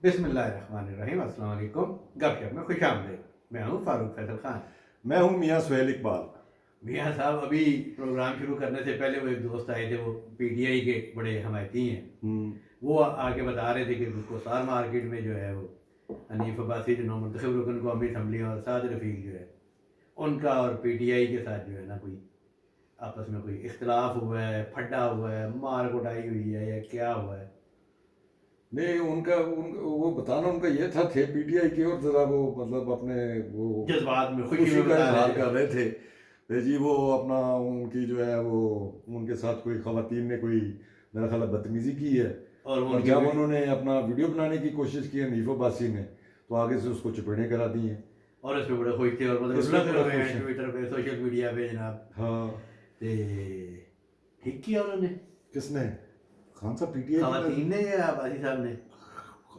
बिस्मिल्लाहिर्रहमानिर्रहीम, अस्सलाम वालेकुम। गपशप में खुशामदीद। मैं हूँ फारूक फैसल खान। मैं हूं मियां सुहेल इकबाल। मियाँ साहब, अभी प्रोग्राम शुरू करने से पहले वो एक दोस्त आए थे, वो पीटीआई के बड़े हमायती हैं। हम्म। वो आके बता रहे थे कि कोसार मार्केट में जो है वो हनीफ अब्बासी जो मुंतखब रुकन कौमी असम्बली और साद रफीक जो है उनका और पीटीआई के साथ जो है ना कोई आपस में कोई इख्तलाफ हुआ है, फड्डा हुआ है, मार कुटाई हुई है या क्या हुआ है। नहीं वो बताना उनका ये था, थे पीटीआई की और जरा वो मतलब अपने वो जज्बात में खुशी खुशी में का बता रहे इजहार थे। कर रहे थे। जी वो अपना उनकी जो है वो उनके साथ कोई खवातीन ने कोई मेरा ख्याल है बदतमीजी की है। और और उनकी जब उन्होंने अपना वीडियो बनाने की कोशिश की हनीफ अब्बासी ने, तो आगे से उसको चपेड़े करा दी हैं। और इस पे बड़े खुश थे और मतलब इस पे लग बड़ा रहे खुश हैं है। ट्विटर पे, सोशल मीडिया पे जनाब। हाँ। ते ठीक किया उन्होंने, किसने? खान साहब पीटीआई की खवातीन ने या अब्बासी साहब ने?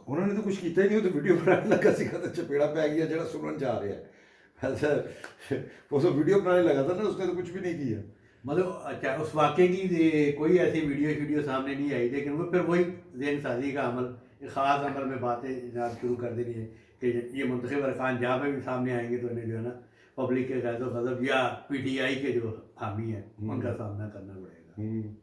उन्होंने तो कुछ किया ही नहीं, वो तो वीडियो बनाने लगा सीखा तो चपेड़ा पै गया जरा सुनन जा रहा है ऐसा। वो तो वीडियो बनाने लगा था ना, उसने तो कुछ भी नहीं किया। मतलब अच्छा, उस वाक़े की कोई ऐसी वीडियो सामने नहीं आई, लेकिन वो फिर वही ज़हन साजी का अमल, एक ख़ास अमल में बातें जनाब शुरू कर देनी है कि ये मुंतखब अरकान जहाँ पे भी सामने आएंगे तो इन्हें जो है ना पब्लिक के गैज़ो गज़ब या पीटीआई के जो हामी हैं उनका सामना करना पड़ेगा।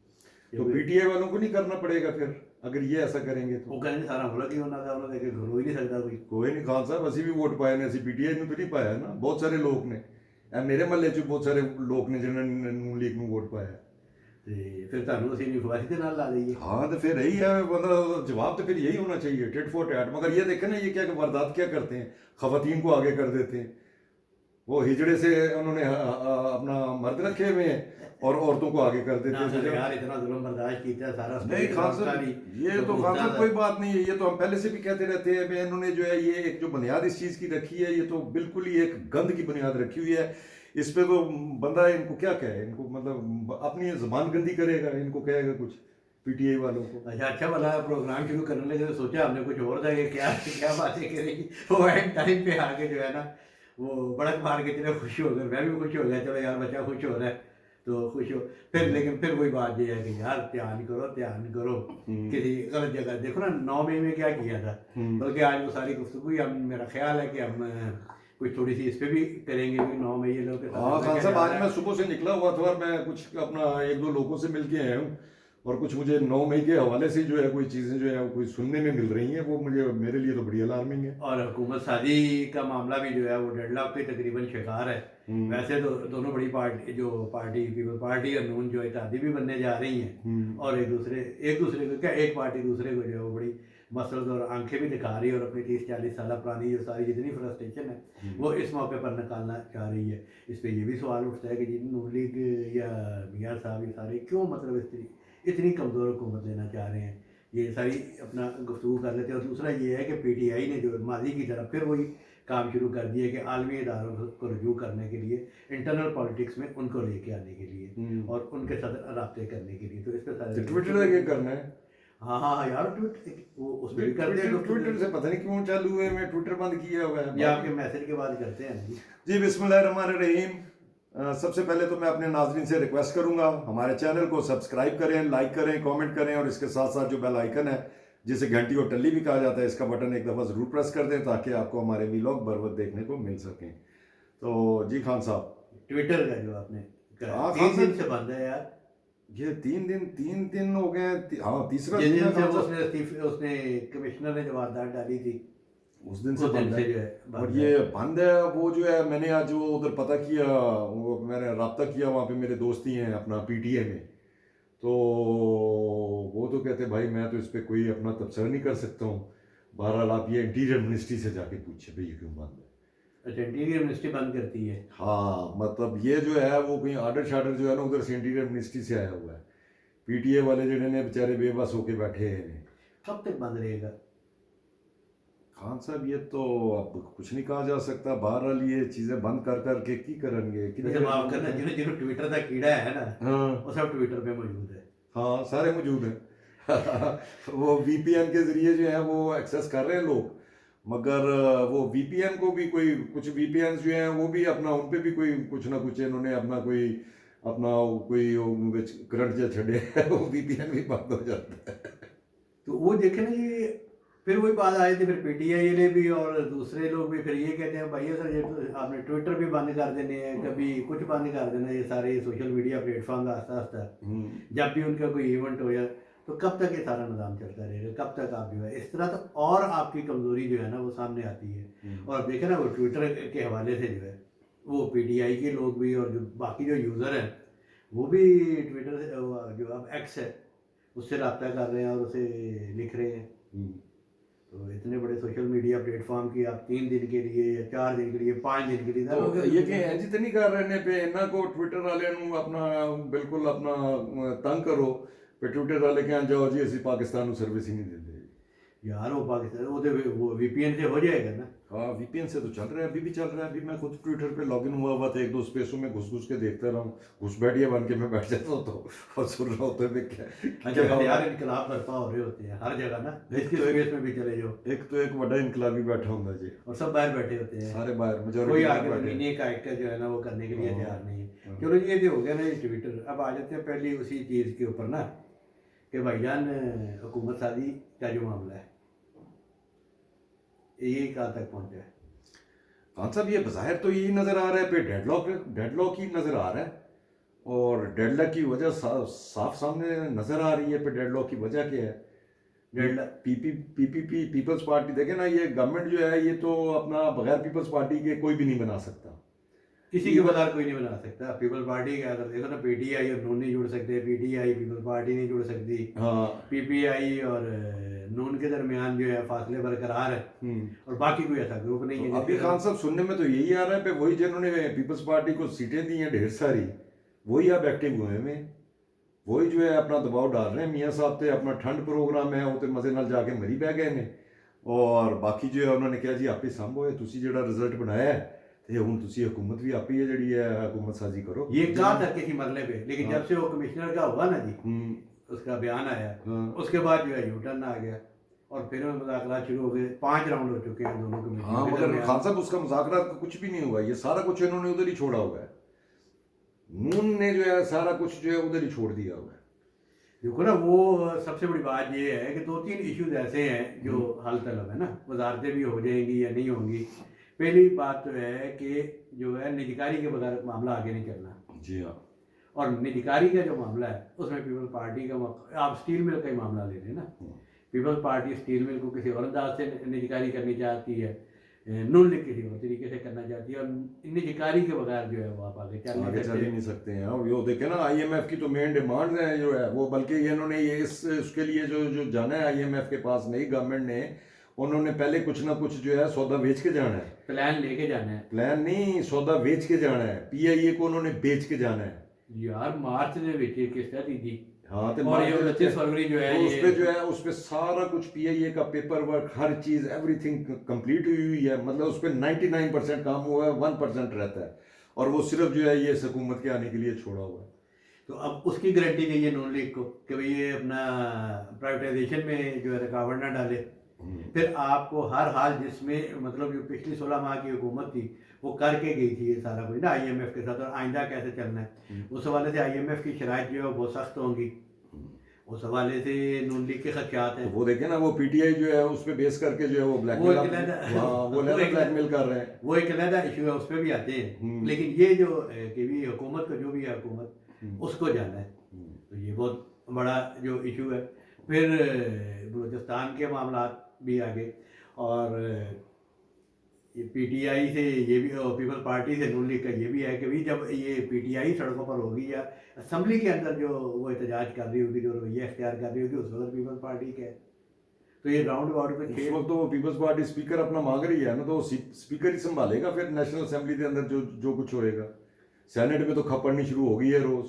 तो ये पीटीआई वालों को नहीं करना पड़ेगा फिर, अगर ये ऐसा करेंगे वो तो? कहने सारा मुल्क ही होना था, उन्होंने घर हो ही नहीं सकता कोई। कोई नहीं खान साहब, असि भी वोट पाए ने, असि पीटीआई ਨੂੰ तो नहीं पाया ना, बहुत सारे लोग ने। मेरे महल्ले च बहुत सारे लोग ने जिन्होंने नून लीग ਨੂੰ वोट पाया। ਤੇ ਫਿਰ ਤੁਹਾਨੂੰ ਅਸੀਂ ਵਿਸ਼ਵਾਸੀ ਦੇ ਨਾਲ ਲਾ ਦਈਏ। हाँ तो फिर यही है, मतलब जवाब तो फिर यही होना चाहिए, टिट फॉर टैट। मगर ये देखें ना, ये क्या वारदात क्या करते हैं, खवातीन को आगे कर देते हैं। वो हिजड़े से उन्होंने अपना मर्द रखे हुए हैं और औरतों को आगे कर ना देते सर थे। यार, इतना जुल्म बर्दाश्त किया है, सारा नहीं खान साहब, ये तो खान साहब कोई बात नहीं है, ये तो हम पहले से भी कहते रहते हैं। मैं इन्होंने जो है ये एक जो बुनियाद इस चीज़ की रखी है, ये तो बिल्कुल ही एक गंद की बुनियाद रखी हुई है। इस पे तो बंदा इनको क्या कहे, इनको मतलब अपनी जबान गंदी करेगा, इनको कहेगा कुछ पीटीआई वालों को। अच्छा अच्छा वाला प्रोग्राम शुरू करने लगे तो सोचा हमने कुछ और था कि क्या क्या बातें करेगी। वो एंड टाइम पे आके जो है ना वो बड़क मार के चले, खुश हो गए, मैं भी खुश हो गया, चलो यार बच्चा खुश हो रहा है तो खुश हो। फिर लेकिन फिर वही बात ये है कि यार ध्यान करो किसी गलत जगह। देखो ना 9 मई में क्या किया था, बल्कि आज वो सारी गुफ्तगू हम, मेरा ख्याल है कि हम कुछ थोड़ी सी इस पे भी करेंगे कि 9 मई ये लोग के साथ हाँ खान क्या साहब, जा आज रहा मैं है। सुबह से निकला हुआ था और मैं कुछ अपना एक दो लोगों से मिल के आया हूँ, और कुछ मुझे 9 मई के हवाले से जो है कोई चीज़ें जो है कोई सुनने में मिल रही हैं, वो मुझे मेरे लिए तो बड़ी अलार्मिंग है। और हुकूमत साजी का मामला भी जो है वो डेडलॉक के तकरीबन शिकार है। वैसे तो दोनों बड़ी पार्टी, जो पार्टी पीपल पार्टी और नून जो इत्तेहादी भी बनने जा रही हैं और एक दूसरे को क्या, एक पार्टी दूसरे को जो है वो बड़ी मसरत और आंखें भी दिखा रही है और अपनी 30-40 साल पुरानी जो सारी जितनी फ्रस्ट्रेशन है वो इस मौके पर निकालना चाह रही है। इस पर यह भी सवाल उठता है कि जी नून लीग या मियाँ साहब ये सारे क्यों मतलब इतनी कमज़ोर हुकूमत लेना चाह रहे हैं, ये सारी अपना गुफ्तगू कर लेते हैं। और दूसरा ये है कि पीटीआई ने जो माजी की तरफ फिर वही काम शुरू कर दिया कि आलमी इदारों को रजू करने के लिए, इंटरनल पॉलिटिक्स में उनको लेके आने के लिए और उनके साथ रब्ते करने के लिए। तो इस पर सारे ट्विटर का क्या करना है? हाँ हाँ हाँ यार, ट्विट वो उस पर भी करते हैं ट्विटर से पता नहीं क्यों चालू है, मैं ट्विटर बंद किया हुआ है। ये आपके मैसेज के बाद करते हैं जी। जी बिस्मिल्लाहिर्रहमानिर्रहीम। सबसे पहले तो मैं अपने नाजरीन से रिक्वेस्ट करूंगा, हमारे चैनल को सब्सक्राइब करें, लाइक करें, कमेंट करें, और इसके साथ साथ जो बेल आइकन है जिसे घंटी और टल्ली भी कहा जाता है, इसका बटन एक दफ़ा ज़रूर प्रेस कर दें ताकि आपको हमारे वीलॉग बर वक्त देखने को मिल सकें। तो जी खान साहब, ट्विटर का जो आपने हाँ खान 3 दिन साहब, से बंद है यार। ये 3 दिन हो गए, हाँ तीसरा जिस दिन दिन है से खान साहब। उसने कमिश्नर ने जो वारदात डाली थी उस दिन से उस दिन बंद से है। जो है और बंद है। ये बंद है, वो जो है मैंने आज वो उधर पता किया, वो मैंने रब्ता किया, वहाँ पे मेरे दोस्त ही हैं अपना पीटीए में। तो वो तो कहते भाई मैं तो इस पर कोई अपना तबसरा नहीं कर सकता हूँ। बहरहाल आप ये इंटीरियर मिनिस्ट्री से जाके पूछे भाई ये क्यों बंद है। अच्छा, इंटीरियर मिनिस्ट्री बंद करती है? हाँ मतलब ये जो है वो कहीं आर्डर शार्डर जो है ना उधर से इंटीरियर मिनिस्ट्री से आया हुआ है। पीटीए वाले जो ने बेचारे बेबस होके बैठे हैं। कब तक बंद रहेगा? खान साहब ये तो अब कुछ नहीं कहा जा सकता, बहरहाल ये चीज़ें बंद कर करके की करेंगे वैसे माफ करना, जिन्हें जिन्हें ट्विटर का कीड़ा है ना हाँ वो सब ट्विटर पे मौजूद है। हाँ सारे मौजूद हैं। वो वीपीएन के जरिए जो है वो एक्सेस कर रहे हैं लोग, मगर वो वीपीएन को भी कोई कुछ वीपीएन जो हैं वो भी अपना उन पे भी कोई कुछ ना कुछ इन्होंने अपना कोई करंट जो छड़े है वो वीपीएन भी बंद हो जाता है। तो वो देखे ना, ये फिर वही बात आई थी, फिर पीटीआई ने भी और दूसरे लोग भी फिर ये कहते हैं भाई सर ये तो आपने ट्विटर भी बंद कर देने हैं, कभी कुछ बंद कर देना, ये सारे सोशल मीडिया प्लेटफॉर्म का आस्ता आस्ता जब भी उनका कोई इवेंट हो या तो कब तक ये सारा निज़ाम चलता रहेगा, कब तक आप जो है इस तरह, तो और आपकी कमज़ोरी जो है ना वो सामने आती है। और देखे ना वो ट्विटर के हवाले से जो है वो पीटीआई के लोग भी और जो बाकी जो यूज़र हैं वो भी ट्विटर से जो अब एक्स है उससे रब्ता कर रहे हैं और उसे लिख रहे हैं। तो इतने बड़े सोशल मीडिया प्लेटफॉर्म की आप 3 दिन के लिए या 4 दिन के लिए 5 दिन के लिए तो ये कि इंज ते नहीं कर रहे पे इन्ना को ट्विटर वाले ਨੂੰ अपना बिल्कुल अपना तंग करो पे ट्विटर वाले कहन जाओ जी ਅਸੀਂ पाकिस्तान ਨੂੰ सर्विस ही नहीं देते यार वो पाकिस्तान वो वीपीएन से हो जाएगा ना। हाँ वीपीएन से तो चल रहा है, अभी भी चल रहा है। अभी मैं खुद ट्विटर पे लॉगिन हुआ था, 1-2 स्पेसों में घुस घुस के देखता रहा हूँ, घुसपैठिया बन के मैं बैठ जाता हूँ तो और सुन रहा होता है क्या अच्छा यार इनकलाब बर्पा हो रहे होते हैं हर जगह ना, इसकी स्पेस में भी चले जाओ एक तो एक बड़ा इनकलाबी बैठा होता जी और सब बाहर बैठे होते हैं, सारे बाहर कोई मेजॉरिटी आगे जमीनी का एक जो है ना वो करने के लिए तैयार नहीं है। चलो ये जो हो गया ना ये ट्विटर, अब आ जाते हैं पहले उसी चीज़ के ऊपर ना कि भाईजान हुकूमत साजी का जो मामला है ये कहाँ तक पहुँचा है। खान साहब ये बाहर तो यही नज़र आ रहा है पे डेडलॉक ही नज़र आ रहा है, और डेडलॉक की वजह साफ सामने नज़र आ रही है पे डेडलॉक की वजह क्या है। पीपीपी पीपल्स पार्टी देखे ना, ये गवर्नमेंट जो है ये तो अपना बगैर पीपल्स पार्टी के कोई भी नहीं बना सकता, किसी के बगैर कोई नहीं बना सकता। पीपल पार्टी का अगर देखो ना पीटीआई और नून नहीं जुड़ सकते, पीटीआई पीपल पार्टी नहीं जुड़ सकती, हाँ पीपीआई और नून के दरमियान जो है फासले बरकरार है और बाकी कोई ऐसा ग्रुप नहीं तो है। अभी खान साहब सुनने में तो यही आ रहा है पे वही जिन्होंने पीपल्स पार्टी को सीटें दी हैं ढेर सारी वही अब एक्टिव हुए हैं, वही जो है अपना दबाव डाल रहे हैं मियाँ साहब पे, अपना ठंड प्रोग्राम है वो तो मजे नाल जाके मरी बह गए ने, और बाकी जो है उन्होंने कहा जी आप ही संभो है तुसी जेड़ा रिजल्ट बनाया है ते हुण तुसी हुकूमत भी आप ही है जेड़ी है हुकूमत साजी करो। ये कहा था किसी मरले पे, लेकिन जब से वो कमिश्नर का हुआ ना जी उसका बयान आया उसके बाद जो है यूटर्न आ गया और फिर मुज़ाकरात शुरू हो गए, 5 राउंड हो चुके हैं दोनों कमिश्नर। हाँ मगर खान साहब उसका मुज़ाकरात का कुछ भी नहीं हुआ, ये सारा कुछ इन्होंने उधर ही छोड़ा हुआ है, नून ने जो है सारा कुछ जो है उधर ही छोड़ दिया हुआ है। देखो ना वो सबसे बड़ी बात ये है कि 2-3 इश्यूज ऐसे हैं जो हल तलब है ना, वजारतें भी हो जाएंगी या नहीं होंगी। पहली बात तो है कि जो है निजकारी के बगैर मामला आगे नहीं चलना। जी हाँ, और निजकारी का जो मामला है उसमें पीपल्स पार्टी का आप स्टील मिल का ही मामला ले लें ना, पीपल्स पार्टी स्टील मिल को किसी और अंदाज से निजकारी करनी चाहती है, नून लीग किसी और तरीके से करना चाहती है, और निजकारी के बगैर जो है वो आप आगे चल ही नहीं सकते हैं। और यो देखे ना आईएमएफ की तो मेन डिमांड है जो है वो, बल्कि इन्होंने ये उसके लिए जो जाना है आईएमएफ के पास नई गवर्नमेंट ने, उन्होंने पहले कुछ ना कुछ जो है सौदा बेच के जाना है, प्लान लेके जाना है, प्लान नहीं सौदा बेच के जाना है, पीआईए को उन्होंने बेच के जाना है यार मार्च ने बेची किस तरह थी। हाँ तो और ये 29 फरवरी जो है उस पे जो है उस पे सारा कुछ पीआईए का पेपर वर्क हर चीज एवरीथिंग कंप्लीट हुई है, मतलब उस पे 99% काम हुआ है, 1% रहता है, और वो सिर्फ जो है ये हुकूमत के आने के लिए छोड़ा हुआ है। तो अब उसकी गारंटी चाहिए नून लीग को कि भाई ये अपना प्राइवेटाइजेशन में जो है रुकावट ना डाले। फिर आपको हर हाल जिसमें मतलब जो पिछली 16 माह की हुकूमत थी वो करके गई थी ये सारा कुछ ना आईएमएफ के साथ, और आइंदा कैसे चलना है उस हवाले से आईएमएफ की शराइत जो है बहुत सख्त होंगी, उस हवाले से नून लीग के खदशात हैं। तो वो देखे ना वो पीटीआई जो है उस पे बेस करके जो है वो ब्लैकमेल कर रहे हैं, वो एक अलग इशू है, उस पर भी आते हैं। लेकिन ये जो कि भी हुकूमत को जो भी है हुकूमत उसको जाना है, तो ये बहुत बड़ा जो इशू है। फिर बलूचिस्तान के मामला भी आगे, और ये पीटीआई से ये भी पीपल पार्टी से नून लीग का ये भी है कि भाई जब ये पीटीआई सड़कों पर होगी या असम्बली के अंदर जो वो एहतजाज कर रही होगी, जो रवैया अख्तियार कर रही होगी, उस वक्त पीपल पार्टी के तो ये राउंड अबाउट पे उस वक्त तो पीपल्स पार्टी स्पीकर अपना मांग रही है ना, तो स्पीकर ही संभालेगा फिर नेशनल असेंबली के अंदर जो कुछ होएगा। सेनेट में तो खपड़नी शुरू हो गई है रोज,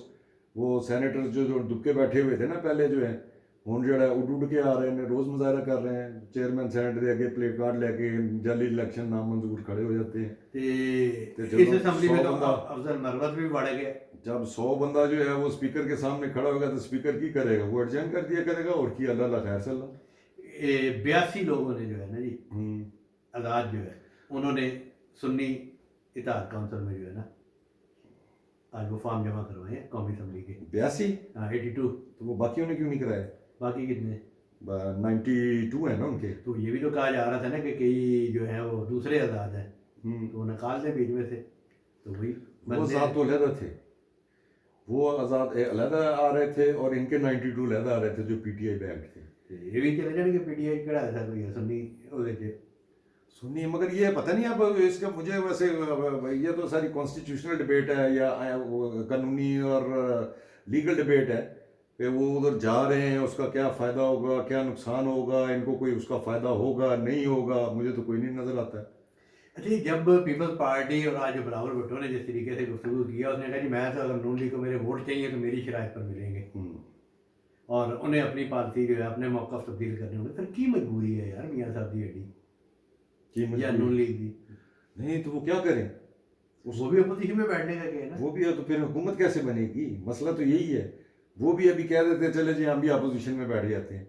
वो सेनेटर जो दुबके बैठे हुए थे ना पहले जो है ਹੁਣ ਜਿਹੜਾ ਉੱਡ ਕੇ ਆ ਰਹੇ ਨੇ रोज मुजाहरा कर रहे हैं, चेयरमैन सेनेट के आगे प्ले कार्ड लेके जाली इलेक्शन नामंजूर खड़े हो जाते हैं। इस असेंबली में तो अफजल मरवत भी बढ़ गया, जब 100 बंदा जो है वो स्पीकर के सामने खड़ा होगा तो स्पीकर की करेगा, वो एडजन कर दिया करेगा, और की अल्लाह खैर सल्ला। 82 लोगों ने जो है ना जी आज़ाद जो है उन्होंने सुन्नी इत्तेहाद काउंसिल में जो है ना आज वो फॉर्म जमा करवाए हैं कौमी असेंबली के। 82? हाँ 82। तो वो बाकियों ने क्यों नहीं कराए? बाकी कितने? 92 है ना उनके। तो ये भी तो कहा जा रहा था ना कि कई जो है वो दूसरे आज़ाद हैं, तो वो निकाल दें बीच में से, तो वही वो बंदे आज़ाद तो अलहदा थे, वो आज़ाद अलहदा आ रहे थे और इनके 92 अलहदा आ रहे थे जो पीटीआई बैग थे। ये भी चले जाने के पीटीआई कड़ा था कोई सुन्नी ਉਹਦੇ ਚ सुनिए, मगर ये पता नहीं अब इसका मुझे वैसे ये तो सारी कॉन्स्टिट्यूशनल डिबेट है या कानूनी और लीगल डिबेट है कि वो उधर जा रहे हैं, उसका क्या फ़ायदा होगा, क्या नुकसान होगा, इनको कोई उसका फ़ायदा होगा नहीं होगा, मुझे तो कोई नहीं नज़र आता है। अच्छा जी, जब पीपल्स पार्टी और आज बिलावल भुट्टो ने जिस तरीके से गुफ्तगू किया, उसने कहा जी मैं तो अगर नून लीग को मेरे वोट चाहिए तो मेरी शराइत पर मिलेंगे, और उन्हें अपनी पार्टी जो है अपने मौक़िफ़ तब्दील करने होंगे। फिर की मजबूरी है यार मियाँ साहब की एडी या नून लीग की? नहीं तो वो क्या करें, वो भी अपोजिशन में बैठने का क्या है ना। वो भी है तो फिर हुकूमत कैसे बनेगी, मसला तो यही है। वो भी अभी कह देते चले जी हम भी अपोजिशन में बैठ जाते हैं,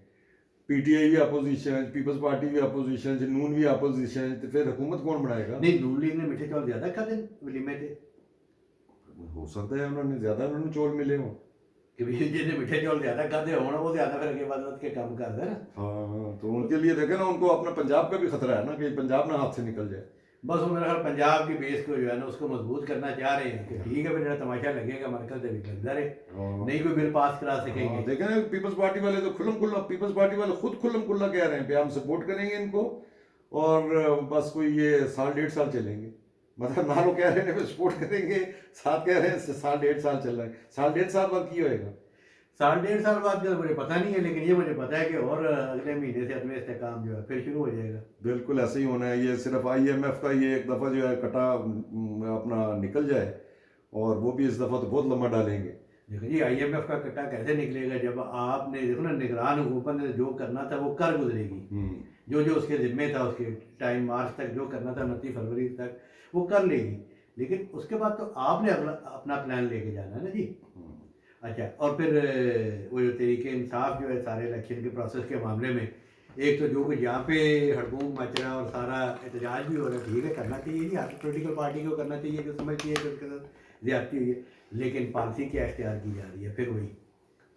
पीटीआई भी अपोजिशन, पीपल्स पार्टी भी अपोजिशन, नून भी अपोजिशन, तो फिर हुकूमत कौन बनाएगा? नहीं, नून लीग ने मीठे चौल ज़्यादा खाते वलीमे थे हो सकता है उन्होंने ज़्यादा उन्होंने चौल मिले हों। कि भी जिन्हें मीठे चौल ज़्यादा खाते होना वो ज़्यादा फिर अगे बाद के काम करता है ना। हाँ तो उनके लिए देखे ना, उनको अपना पंजाब का भी खतरा है ना कि पंजाब ना हाथ से निकल जाए। बस वो मेरा ख्याल पंजाब की बेस को जो है ना उसको मजबूत करना चाह रहे हैं कि ठीक है फिर जरा तमाशा लगेगा मरकज से भी लगता रहे, नहीं कोई बिल पास करा सकेंगे। देखें ना पीपल्स पार्टी वाले तो खुल्लम खुल्ला, पीपल्स पार्टी वाले खुद खुल्लम खुल्ला कह रहे हैं कि हम सपोर्ट करेंगे इनको और बस कोई ये 1.5 साल चलेंगे। मतलब ना लोग कह रहे हैं सपोर्ट करेंगे, साथ कह रहे हैं 1.5 साल चल रहा है, 1.5 साल बाद की होएगा। 1.5 साल बाद का मुझे पता नहीं है, लेकिन ये मुझे पता है कि और अगले महीने से अपने इस्तेकाम जो है फिर शुरू हो जाएगा। बिल्कुल ऐसे ही होना है। ये सिर्फ आईएमएफ का ये एक दफ़ा जो है कटा अपना निकल जाए, और वो भी इस दफ़ा तो बहुत लंबा डालेंगे। देखो जी, आईएमएफ का कट्टा कैसे निकलेगा जब आपने देखो ना निगरान हुकूमत ने जो करना था वो कर गुजरेगी, जो जो उसके ज़िम्मे था उसके टाइम मार्च तक जो करना था 29 फरवरी तक वो कर लेगी, लेकिन उसके बाद तो आपने अगला अपना प्लान लेके जाना है ना जी। अच्छा, और फिर वो जो तरीके इंसाफ जो है सारे इलेक्शन के प्रोसेस के मामले में, एक तो जो कुछ यहाँ पे हड़कूम मच रहा है और सारा एहतजाज भी हो रहा है, ठीक है करना चाहिए जी, हर पोलिटिकल पार्टी को करना चाहिए जो समझती है कि उसके साथ ज्यादती हुई है, लेकिन पॉलिसी क्या इख्तियार की जा रही है फिर वही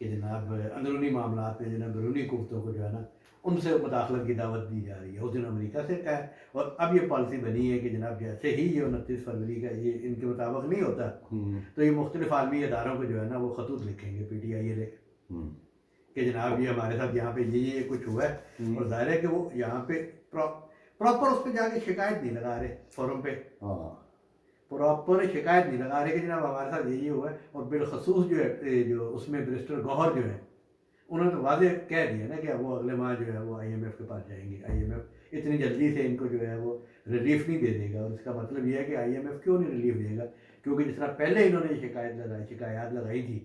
कि जनाब अंदरूनी मामला में जनाब बैरूनी कुफ्तों को जो है ना उनसे मुदाखलत की दावत दी जा रही है। उस दिन अमेरिका से कहा है, और अब ये पॉलिसी बनी है कि जनाब जैसे ही ये 29 फरवरी का ये इनके मुताबिक नहीं होता तो ये मुख्तलिफ आलमी इदारों को जो है ना वो खतूत लिखेंगे पीटीआई ले कि जनाब ये हमारे साथ यहाँ पे ये कुछ हुआ है, और जाहिर है कि वो यहाँ पे प्रॉपर उस पर जाके शिकायत नहीं लगा रहे फोरम पे, प्रॉपर शिकायत नहीं लगा रहे कि जनाब हमारे साथ ये हुआ है। और बिलखसूस जो है जो उसमें बैरिस्टर गौहर जो है उन्होंने तो वादे कह दिया ना कि वो अगले माह जो है वो आईएमएफ के पास जाएंगे, आईएमएफ इतनी जल्दी से इनको जो है वो रिलीफ नहीं दे देगा। और इसका मतलब ये है कि आईएमएफ क्यों नहीं रिलीफ देगा, क्योंकि जिस तरह पहले इन्होंने शिकायत लगाई थी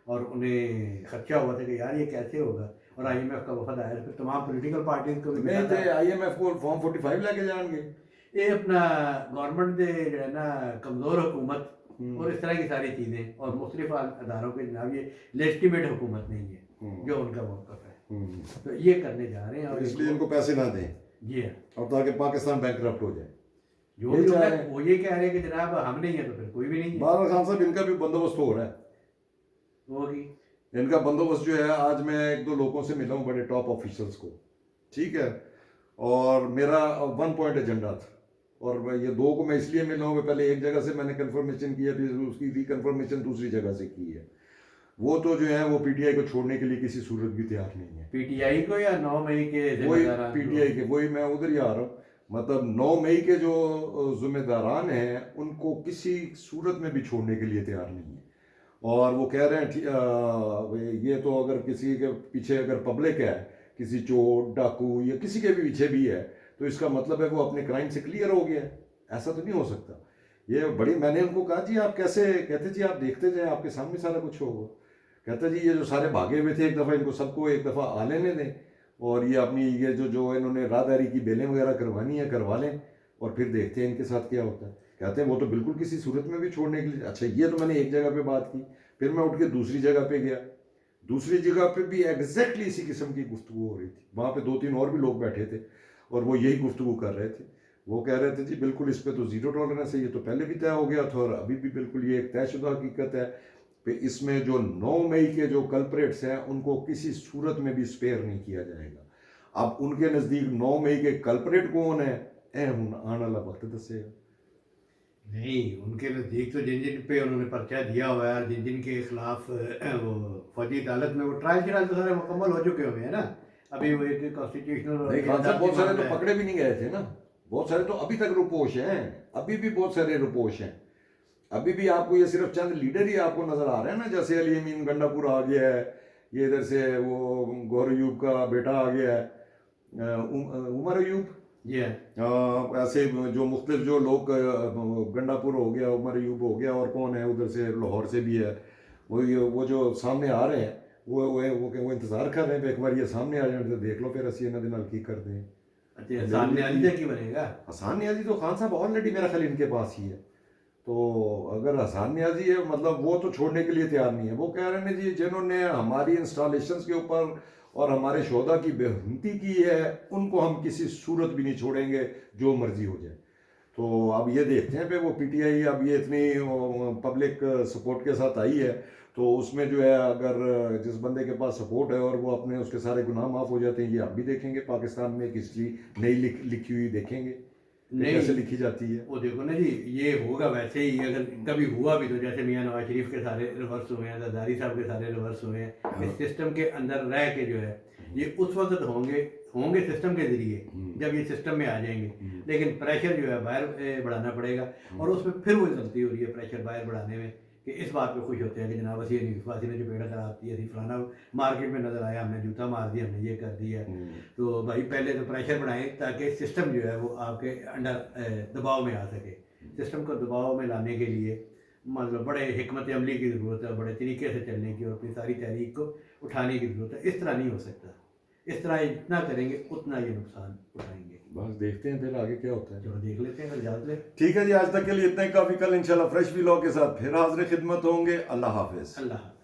और उन्हें खदशा हुआ था कि यार ये कैसे होगा, और आईएमएफ का वफद आया फिर तमाम पोलिटिकल पार्टीज को भी नहीं थे आईएमएफ को फॉर्म 45 लेके जाएंगे, ये अपना गवर्नमेंट दे जो है ना कमज़ोर हुकूमत और इस तरह की सारी चीज़ें और मुख्तलिफ अदारों के जनाब ये लेजिटिमेट हुकूमत नहीं है जो उनका मौक़िफ़ है, तो ये करने जा रहे हैं और इसलिए इनको पैसे ना दें जी हाँ, और ताकि पाकिस्तान बैंकरप्ट हो जाए। जो भी होगा वो ये कह रहे हैं कि जनाब हम नहीं है तो फिर कोई भी नहीं है। बादल खान साहब इनका भी बंदोबस्त हो रहा है, होगी इनका बंदोबस्त जो है, आज मैं 1-2 लोगों से मिला हूँ बड़े टॉप ऑफिसर्स को, ठीक है, और मेरा 1 पॉइंट एजेंडा था, और ये 2 को मैं इसलिए मिला हूँ, पहले एक जगह से मैंने कंफर्मेशन किया, फिर उसकी रिकन्फर्मेशन दूसरी जगह से की है। वो तो जो है वो पीटीआई को छोड़ने के लिए किसी सूरत भी तैयार नहीं है। पीटीआई को या 9 मई के वही पीटीआई के, वही मैं उधर ही आ रहा हूँ, मतलब 9 मई के जो जिम्मेदारान हैं उनको किसी सूरत में भी छोड़ने के लिए तैयार नहीं है। और वो कह रहे हैं ये तो अगर किसी के पीछे अगर पब्लिक है, किसी चोर डाकू या किसी के भी पीछे भी है, तो इसका मतलब है वो अपने क्राइम से क्लियर हो गया है। ऐसा तो नहीं हो सकता। ये बड़ी, मैंने उनको कहा जी आप कैसे, कहते जी आप देखते जाए आपके सामने सारा कुछ होगा। कहता जी ये जो सारे भागे हुए थे एक दफ़ा इनको सबको एक दफ़ा आ लेने दें, और ये अपनी ये जो इन्होंने राहदारी की बेलें वगैरह करवानी है करवा लें, और फिर देखते हैं इनके साथ क्या होता है। कहते हैं वो तो बिल्कुल किसी सूरत में भी छोड़ने के लिए। अच्छा, ये तो मैंने एक जगह पे बात की, फिर मैं उठ के दूसरी जगह पे गया, दूसरी जगह पे भी एग्जैक्टली इसी किस्म की गुफ्तगू हो रही थी। वहाँ पे 2-3 और भी लोग बैठे थे और वो यही गुफ्तगू कर रहे थे। वो कह रहे थे जी बिल्कुल इस पर तो ज़ीरो टॉलरेंस है, ये तो पहले भी तय हो गया था और अभी भी बिल्कुल ये एक तयशुदा हकीकत है कि इसमें जो 9 मई के जो कल्प्रेट्स हैं उनको किसी सूरत में भी स्पेयर नहीं किया जाएगा। अब उनके नज़दीक 9 मई के कल्प्रेट कौन है, हुन आने वाला वक्त दसेगा। नहीं, उनके नज़दीक तो जिन जिन पे उन्होंने पर्चा दिया हुआ है, जिन जिन के खिलाफ वो फौजी अदालत में वो ट्रायल तो सारे मुकम्मल हो चुके हुए हैं ना। अभी वो एक कॉन्स्टिट्यूशनल नहीं खान साहब, बहुत सारे तो पकड़े भी नहीं गए थे ना, बहुत सारे तो अभी तक रुपोश हैं, अभी भी बहुत सारे रुपोश हैं। अभी भी आपको ये सिर्फ चंद लीडर ही आपको नजर आ रहे हैं ना, जैसे अली अमीन गंडापुर आ गया है, ये इधर से वो गौर अयूब का बेटा आ गया है, उमर अयूब जी है। ऐसे जो मुख्तलिफ जो लोग, गंडापुर हो गया, उमर अयूब हो गया, और कौन है उधर से लाहौर से भी है, वो जो सामने आ रहे हैं वो इंतजार कर रहे हैं एक बार ये सामने आ जाए तो देख लो फिर असी इन्होंने नाल की कर दें। अच्छा, हसान न्याजी की बनेगा? हसान न्याजी तो खान साहब ऑलरेडी मेरा ख्याल इनके पास ही है, तो अगर हसान न्याजी है मतलब वो तो छोड़ने के लिए तैयार नहीं है। वो कह रहे हैं जी जिन्होंने हमारी इंस्टॉलेशंस के ऊपर और हमारे शोधा की बेहुरमती की है उनको हम किसी सूरत भी नहीं छोड़ेंगे, जो मर्जी हो जाए। तो अब ये देखते हैं कि वो पीटीआई अब ये इतनी पब्लिक सपोर्ट के साथ आई है, तो उसमें जो है अगर जिस बंदे के पास सपोर्ट है और वो अपने उसके सारे गुनाह माफ़ हो जाते हैं, ये आप भी देखेंगे पाकिस्तान में एक हिस्ट्री नई लिखी हुई देखेंगे कैसे लिखी जाती है। वो देखो ना जी, ये होगा वैसे ही, अगर कभी हुआ भी तो जैसे मियाँ नवाज शरीफ के सारे रिवर्स हुए हैं, जरदारी साहब के सारे रिवर्स हुए हैं, इस सिस्टम के अंदर रह के जो है ये उस वक्त होंगे सिस्टम के जरिए जब ये सिस्टम में आ जाएंगे, लेकिन प्रेशर जो है बाहर बढ़ाना पड़ेगा। और उसमें फिर वही गलती हो रही है प्रेशर बाहर बढ़ाने में, कि इस बात पे खुश होते हैं कि जनाब असी वासी ने जो पेड़ कराती है, फलाना मार्केट में नजर आया, हमने जूता मार दिया, हमने ये कर दिया। तो भाई पहले तो प्रेशर बढ़ाएं ताकि सिस्टम जो है वो आपके अंडर दबाव में आ सके। सिस्टम को दबाव में लाने के लिए मतलब बड़े हिकमत अमली की ज़रूरत है, बड़े तरीके से चलने की और अपनी सारी तहरीक को उठाने की ज़रूरत है। इस तरह नहीं हो सकता, इस तरह जितना करेंगे उतना ये नुकसान उठाएंगे। बस देखते हैं फिर आगे क्या होता है। चलो देख लेते हैं, इजाज़त ले। ठीक है जी, आज तक के लिए इतना ही काफ़ी। कल इंशाल्लाह फ्रेश व्लॉग के साथ फिर हाजिर खिदमत होंगे। अल्लाह हाफिज़। अल्लाह हाफ़िज़।